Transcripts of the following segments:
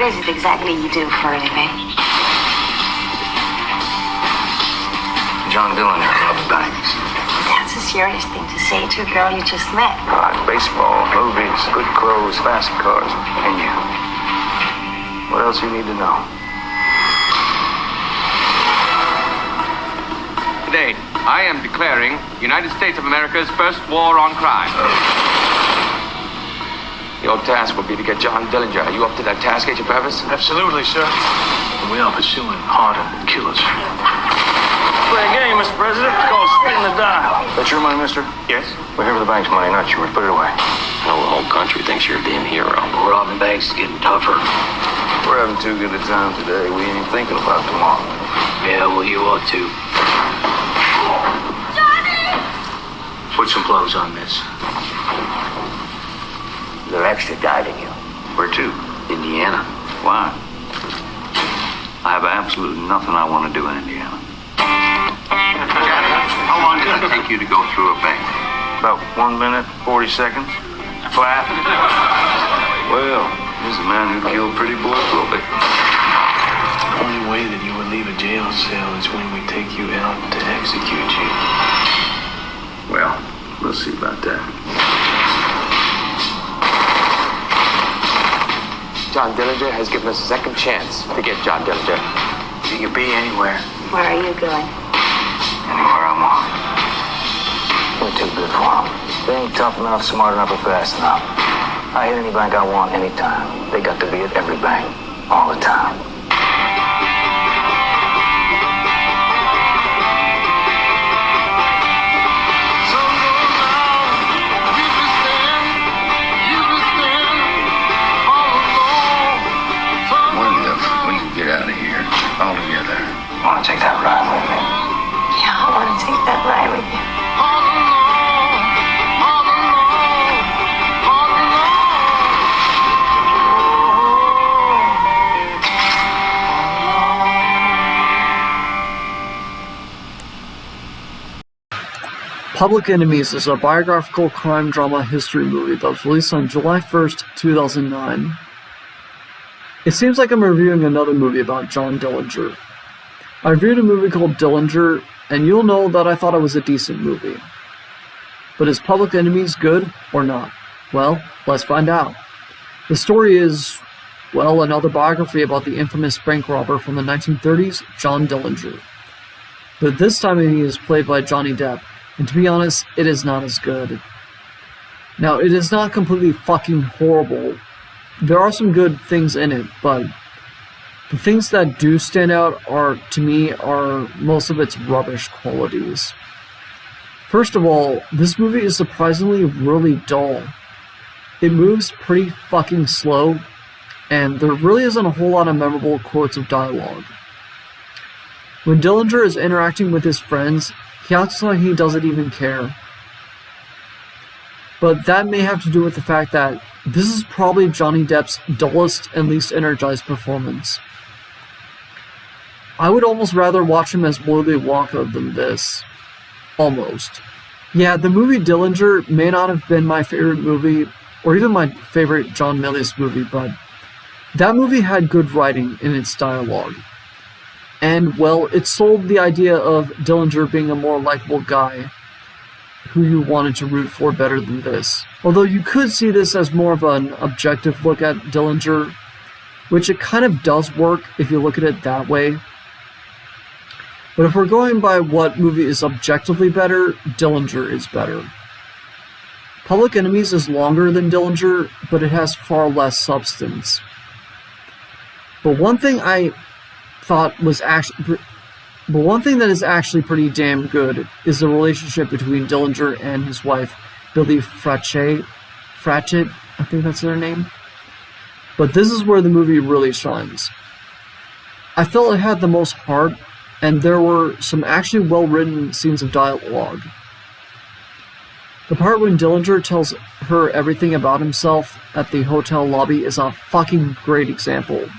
What is it exactly you do for a living? John Dillinger, robbing banks. That's a serious thing to say to a girl you just met. Baseball, movies, good clothes, fast cars, and you. What else you need to know? Today, I am declaring United States of America's first war on crime. Your task will be to get John Dillinger. Are you up to that task, Agent Purvis? Absolutely, sir. And we are pursuing hardened killers. Play a game, Mr. President. It's called Spin the Dial. That's your money, mister? Yes? We're here for the bank's money, not yours. Put it away. No, the whole country thinks you're a damn hero. Robbing banks is getting tougher. We're having too good a time today. We ain't thinking about tomorrow. Yeah, well, you ought to. Johnny! Put some clothes on, miss. They're extraditing you. Where to? Indiana. Why? I have absolutely nothing I want to do in Indiana. Johnny, how long did it take you to go through a bank? About 1 minute, 40 seconds. Flat. Well, he's the man who killed Pretty Boy Wilby. The only way that you would leave a jail cell is when we take you out to execute you. Well, we'll see about that. John Dillinger has given us a second chance to get John Dillinger. He can be anywhere. Where are you going? Anywhere I want. We're too good for them. They ain't tough enough, smart enough, or fast enough. I hit any bank I want anytime. They got to be at every bank, all the time. Wonder if we can get out of here all together. Want to take that ride with me? Yeah, I want to take that ride with you. Public Enemies is a biographical crime drama history movie that was released on July 1st, 2009. It seems like I'm reviewing another movie about John Dillinger. I reviewed a movie called Dillinger, and you'll know that I thought it was a decent movie. But is Public Enemies good or not? Well, let's find out. The story is, well, another biography about the infamous bank robber from the 1930s, John Dillinger. But this time he is played by Johnny Depp, and to be honest, it is not as good. Now, it is not completely fucking horrible. There are some good things in it, but the things that do stand out to me, are most of its rubbish qualities. First of all, this movie is surprisingly really dull. It moves pretty fucking slow, and there really isn't a whole lot of memorable quotes of dialogue. When Dillinger is interacting with his friends, he acts like he doesn't even care. But that may have to do with the fact that this is probably Johnny Depp's dullest and least energized performance. I would almost rather watch him as Willy Wonka than this. Almost. Yeah, the movie Dillinger may not have been my favorite movie, or even my favorite John Milius movie, but that movie had good writing in its dialogue. And, well, it sold the idea of Dillinger being a more likable guy who you wanted to root for better than this. Although you could see this as more of an objective look at Dillinger, which it kind of does work if you look at it that way. But if we're going by what movie is objectively better, Dillinger is better. Public Enemies is longer than Dillinger, but it has far less substance. But one thing that is actually pretty damn good is the relationship between Dillinger and his wife, Billy Frachet, I think that's their name. But this is where the movie really shines. I felt it had the most heart, and there were some actually well-written scenes of dialogue. The part when Dillinger tells her everything about himself at the hotel lobby is a fucking great example.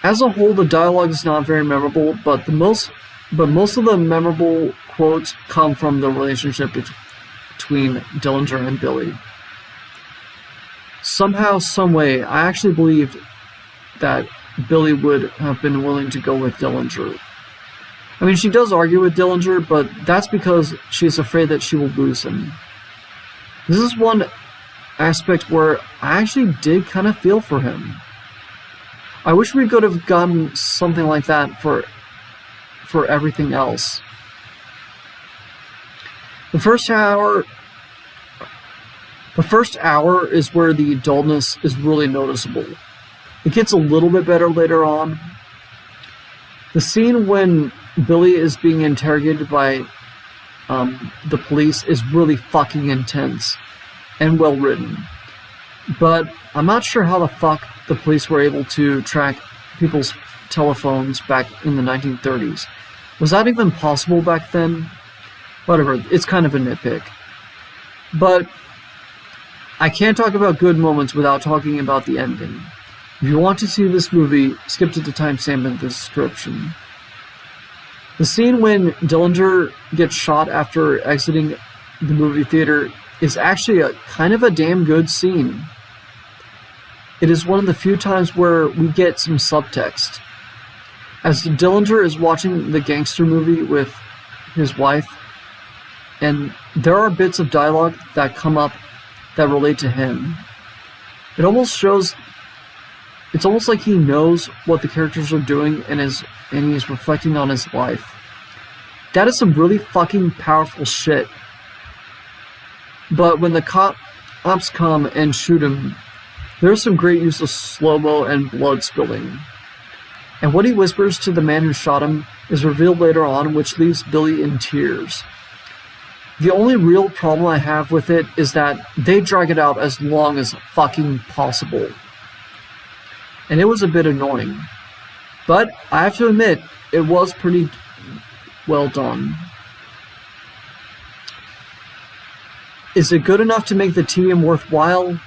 As a whole, the dialogue is not very memorable, but most of the memorable quotes come from the relationship between Dillinger and Billy. somehow, someway, I actually believed that Billy would have been willing to go with Dillinger. I mean, she does argue with Dillinger, but that's because she's afraid that she will lose him. This is one aspect where I actually did kind of feel for him. I wish we could have gotten something like that for everything else. The first hour is where the dullness is really noticeable. It gets a little bit better later on. The scene when Billy is being interrogated by the police is really fucking intense and well written. But I'm not sure how the fuck the police were able to track people's telephones back in the 1930s. Was that even possible back then? Whatever, it's kind of a nitpick. But I can't talk about good moments without talking about the ending. If you want to see this movie, skip to the timestamp in the description. The scene when Dillinger gets shot after exiting the movie theater is actually a kind of a damn good scene. It is one of the few times where we get some subtext. As Dillinger is watching the gangster movie with his wife, and there are bits of dialogue that come up that relate to him. It's almost like he knows what the characters are doing and he's reflecting on his life. That is some really fucking powerful shit. But when the cops come and shoot him, there's some great use of slow-mo and blood spilling. And what he whispers to the man who shot him is revealed later on, which leaves Billy in tears. The only real problem I have with it is that they drag it out as long as fucking possible. And it was a bit annoying. But I have to admit, it was pretty well done. Is it good enough to make the tedium worthwhile?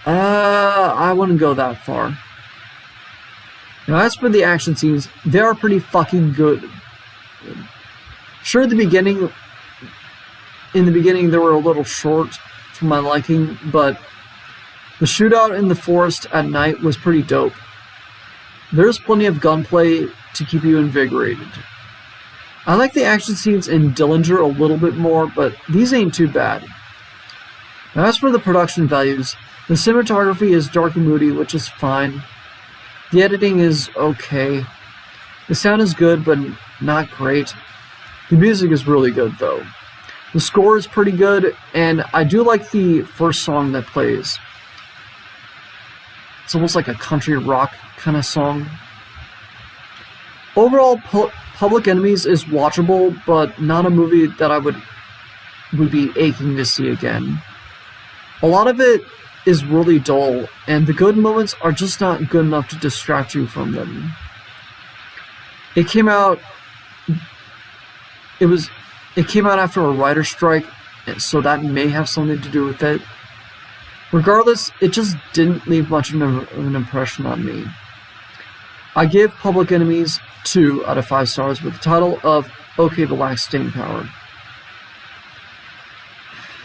I wouldn't go that far. Now, as for the action scenes, they are pretty fucking good. Sure, in the beginning they were a little short for my liking, but the shootout in the forest at night was pretty dope. There's plenty of gunplay to keep you invigorated. I like the action scenes in Dillinger a little bit more, but these ain't too bad. Now, as for the production values, the cinematography is dark and moody, which is fine. The editing is okay. The sound is good, but not great. The music is really good, though. The score is pretty good, and I do like the first song that plays. It's almost like a country rock kind of song. Overall, Public Enemies is watchable, but not a movie that I would be aching to see again. A lot of it is really dull, and the good moments are just not good enough to distract you from them. It came out after a writer's strike, so that may have something to do with it. Regardless, it just didn't leave much of an impression on me. I give Public Enemies 2 out of 5 stars with the title of OK but lacks staying power.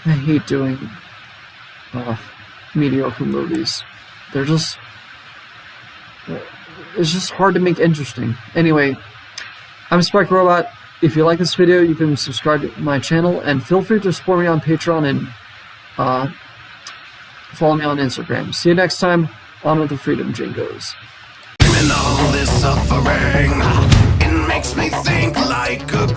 I hate doing mediocre movies. It's just hard to make interesting. Anyway, I'm Spike Robot. If you like this video, you can subscribe to my channel, and feel free to support me on Patreon and follow me on Instagram. See you next time on with the Freedom Jingos. And all this suffering, it makes me think like a